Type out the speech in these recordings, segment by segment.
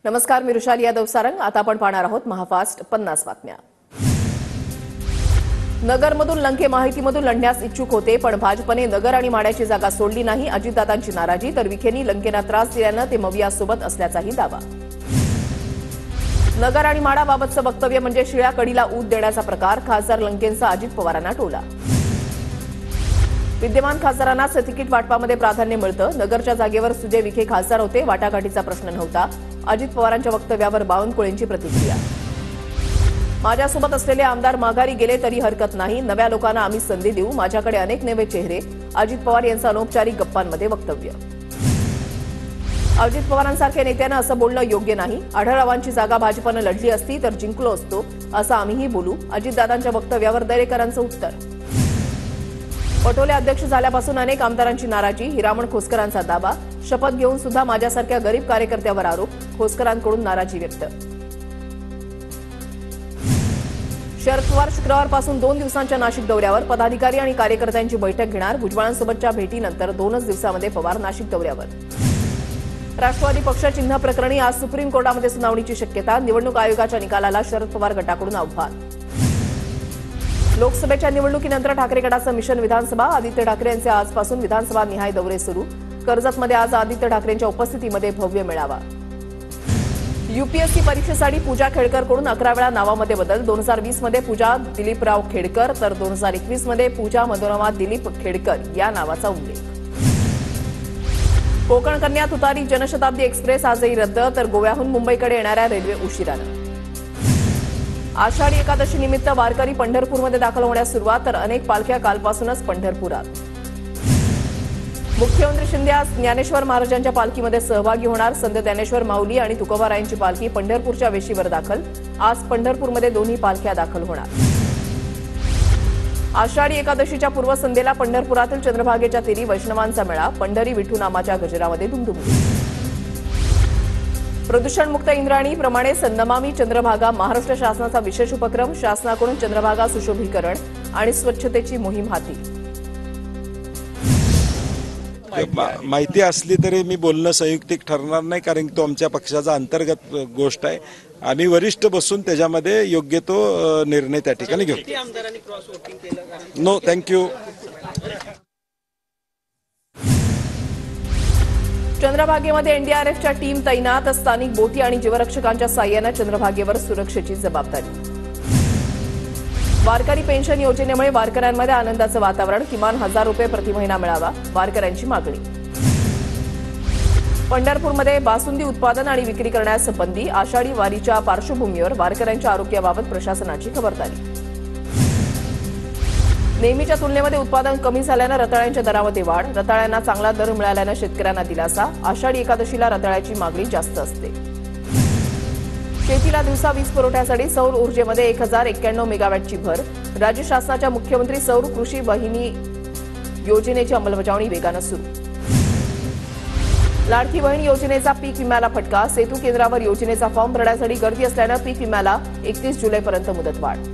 नमस्कार, मी रुशाली यादव सारंग। आता आपण पाहणार आहोत महाफास्ट 50 बातम्या। नगरमधून लंके माहितीमधून लढण्यास इच्छुक होते, पण भाजपने नगर आणि माड्याची जागा सोडली नाही। अजितदादांची नाराजी, तर विखेंनी लंकेला त्रास दिल्यानं ते मवियासोबत असल्याचाही दावा। नगर आणि माडाबाबतचं वक्तव्य म्हणजे शिळ्या कडीला ऊत देण्याचा प्रकार। खासदार लंकेंचा अजित पवारांना टोला। विद्यमान खासदारांनाच तिकीट वाटपामध्ये प्राधान्य मिळतं। नगरच्या जागेवर सुजय विखे खासदार होते, वाटाघाटीचा प्रश्न नव्हता। अजित पवारांच्या वक्तव्यावर बावनकुळेंची प्रतिक्रिया। माझ्यासोबत असलेले आमदार माघारी गेले तरी हरकत नाही, नव्या लोकांना आम्ही संधी देऊ, माझ्याकडे अनेक नवे चेहरे। अजित पवार यांचं अनौपचारिक गप्पांमध्ये वक्तव्य। अजित पवारांसारख्या नेत्यानं असं बोलणं योग्य नाही। आढळरावांची जागा भाजपनं लढली असती तर जिंकलो असतो, असं आम्हीही बोलू। अजितदादांच्या वक्तव्यावर दरेकरांचं उत्तर। पटोले अध्यक्ष झाल्यापासून अनेक आमदारांची नाराजी, हिरामण खोसकरांचा दावा। शपथ घेऊन सुद्धा माझ्यासारख्या गरीब कार्यकर्त्यावर आरोप, खोसकरांकडून नाराजी व्यक्त। शरद पवार शुक्रवारपासून 2 दिवसांच्या नाशिक दौऱ्यावर, पदाधिकारी आणि कार्यकर्त्यांची बैठक घेणार। भुजबळांसोबतच्या भेटीनंतर 2च दिवसांमध्ये पवार नाशिक दौऱ्यावर। राष्ट्रवादी पक्ष चिन्ह प्रकरणी आज सुप्रीम कोर्टामध्ये सुनावणीची शक्यता। निवडणूक आयोगाच्या निकालाला शरद पवार गटाकडून आव्हान। लोकसभेच्या निवडणुकीनंतर ठाकरे गटाचं मिशन विधानसभा, आदित्य ठाकरे यांचे आजपासून विधानसभा निहाय दौरे सुरू। कर्जतमध्ये आज आदित्य ठाकरेंच्या उपस्थितीमध्ये भव्य मेळावा। यूपीएससी परीक्षेसाठी पूजा खेडकरकडून 11 वेळा नावामध्ये बदल। 2020 मध्ये पूजा दिलीपराव खेडकर, तर 2021 मध्ये पूजा मनोरमा दिलीप खेडकर या नावाचा उल्लेख। कोकण कन्या तुतारी जनशताब्दी एक्सप्रेस आजही रद्द, तर गोव्याहून मुंबईकडे येणाऱ्या रेल्वे उशिरानं। आषाढी एकादशी निमित्त वारकरी पंढरपूरमध्ये दाखल होण्यास सुरुवात, तर अनेक पालख्या कालपासूनच पंढरपुरात। मुख्यमंत्री शिंदे आज ज्ञानेश्वर महाराजांच्या पालखीमध्ये सहभागी होणार। संत ज्ञानेश्वर माऊली आणि तुकोबारायांची पालखी पंढरपूरच्या वेशीवर दाखल। आज पंढरपूरमध्ये दोन्ही पालख्या दाखल होणार। आषाढी एकादशीच्या पूर्वसंध्येला पंढरपुरातील चंद्रभागेच्या तीरी वैष्णवांचा मेळा। पंढरी विठू नामाच्या गजरामध्ये दुमदुमली। प्रदूषणमुक्त इंद्रायणीप्रमाणेच नमामि चंद्रभागा महाराष्ट्र शासनाचा विशेष उपक्रम। शासनाकडून चंद्रभागा सुशोभीकरण आणि स्वच्छतेची मोहीम हाती। माहिती असली तरी मी बोलणं संयुक्तिक ठरणार नाही, कारण तो आमच्या पक्षाचा अंतर्गत गोष्ट आहे आणि वरिष्ठ बसून त्याच्यामध्ये योग्य तो निर्णय त्या ठिकाणी घेऊ। No thank you. चंद्रभागेमध्ये एनडीआरएफच्या टीम तैनात। स्थानिक बोटी आणि जीवरक्षकांच्या साह्यानं चंद्रभागेवर सुरक्षेची जबाबदारी। वारकरी पेन्शन योजनेमुळे वारकऱ्यांमध्ये आनंदाचं वातावरण। किमान 1000 रुपये प्रति महिना मिळावा, वारकऱ्यांची मागणी। पंढरपूरमध्ये बासुंदी उत्पादन आणि विक्री करण्यास बंदी। आषाढी वारीच्या पार्श्वभूमीवर वारकऱ्यांच्या आरोग्याबाबत प्रशासनाची खबरदारी। नेहमीच्या तुलनेमध्ये उत्पादन कमी झाल्यानं रताळ्यांच्या दरामध्ये वाढ। रताळ्यांना चांगला दर मिळाल्यानं शेतकऱ्यांना दिलासा। आषाढी एकादशीला रताळ्याची मागणी जास्त असते। शेतीला दिवसा वीज पुरवठ्यासाठी सौर ऊर्जेमध्ये 1091 मेगावॅटची भर। राज्य शासनाच्या मुख्यमंत्री सौर कृषी वाहिनी योजनेची अंमलबजावणी वेगानं सुरू। लाडकी बहीण योजनेचा पीक विम्याला फटका। सेतू केंद्रावर योजनेचा फॉर्म भरण्यासाठी गर्दी असल्यानं पीक विम्याला 31 जुलैपर्यंत मुदतवाढ।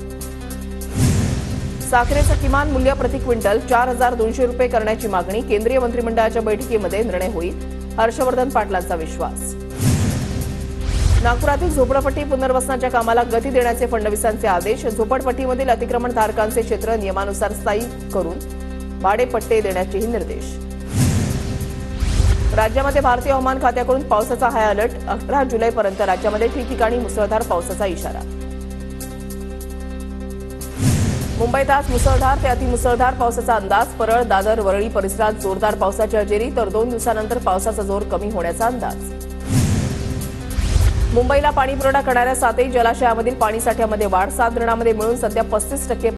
साखरेचं किमान मूल्य प्रति क्विंटल 4200 रुपये करण्याची मागणी। केंद्रीय मंत्रिमंडळाच्या बैठकीमध्ये निर्णय होईल, हर्षवर्धन पाटलांचा विश्वास। नागपुरातील झोपडपट्टी पुनर्वसनाच्या कामाला गती देण्याचे फडणवीसांचे आदेश। झोपडपट्टीमधील अतिक्रमणधारकांचे क्षेत्र नियमानुसार स्थायी करून भाडेपट्टे देण्याचेही निर्देश। राज्यामध्ये भारतीय हवामान खात्याकडून पावसाचा हाय अलर्ट। 18 जुलैपर्यंत राज्यामध्ये ठिकठिकाणी मुसळधार पावसाचा इशारा। मुंबईत आज मुसळधार ते अतिमुसळधार पावसाचा अंदाज। परळ, दादर, वरळी परिसरात जोरदार पावसाची हजेरी, तर 2 दिवसानंतर पावसाचा जोर कमी होण्याचा अंदाज। मुंबईला पाणीपुरवठा करणाऱ्या 7ही जलाशयामधील पाणीसाठ्यामध्ये वाढ। 7 धरणांमध्ये मिळून सध्या 35%